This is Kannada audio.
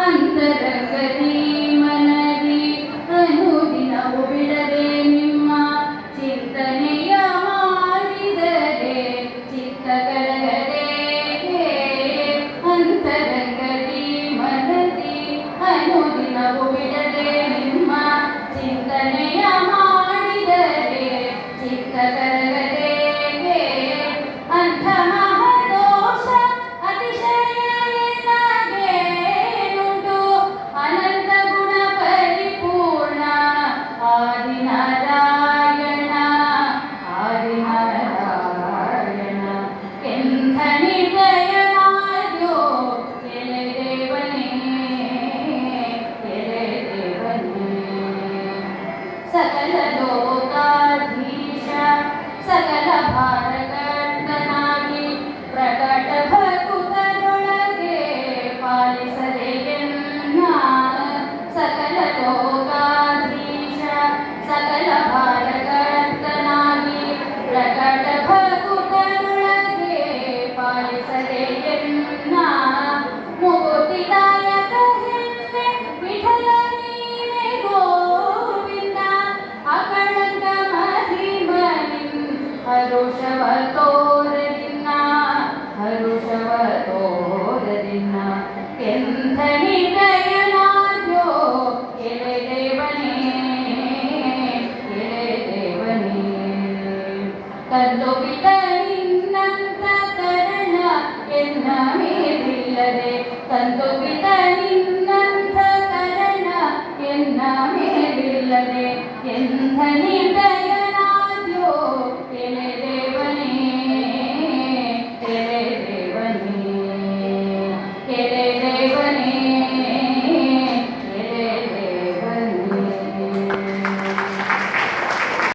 ಅಂತರಂಗದಿ ಮನದಿ ಅನುದಿನವು ಬಿಡದೆ ನಿಮ್ಮ ಚಿಂತನೆಯ ಮಾಡಿದರೆ ಚಿತ್ತ ಕರಗದೆ. ಅಂತರಂಗದಿ ಮನದಿ ಅನುದಿನವು ಬಿಡದೆ ನಿಮ್ಮ ಚಿಂತನೆಯ ಮಾಡಿದರೆ ಚಿತ್ತ ಕರಗದೆ. ಅಂಥ ಮಹದೋಷ ಅತಿಶಯ ಅನಂತ ಗುಣ ಪರಿಪೂರ್ಣ ಆದಿನಾರಾಯಣ ಆದಿನಾರಾಯಣ ಎಂಥ ನಿರ್ದಯ ಮಾಡ್ಯೋ ಎಲೆ ದೇವನೇ ಎಲೆ ದೇವನೇ. ಸಕಲ ಲೋಕಾಧೀಶ ಸಕಲ ಭಾರತನಾಗಿ ಪ್ರಕಟ ಭಕುತರೊಳಗೆ ಪಾಲಿಸದೆ ಸಕಲ ಲೋಕಾಧೀಶ ಸಕಲ ಭಾರತನಾಗಿ ಪ್ರಕಟ ಭಕುತರೊಳಗೆ ಪಾಲಿಸದೆ ಎನ್ನ ಮುಕುತಿದಾಯಕ ಹೆಮ್ಮೆ ವಿಠಲ ನೀನೆ ಗೋವಿಂದ. ಅಕಳಂಕ ಮಹಿಮನಿನ್ ಹರುಷವ ತೋರದಿನ್ನ ಹರುಷವ ತೋರದಿನ್ನ. ಎಂಥ ನಿರ್ದಯ ಎಲೆ ದೇವನೇ ಎಲೆ ದೇವನೇ. ತಂದೊಬಿದ ನಿನ್ನಂತ ಕರಣ ಎನ್ನ ಮೇಲಿಲ್ಲದೆ ತಂದೊಬಿದ ನಿನ್ನಂತ ಕರಣ ಎನ್ನ ಮೇಲಿಲ್ಲದೆ ಎಂಥ ನಿರ್ದಯ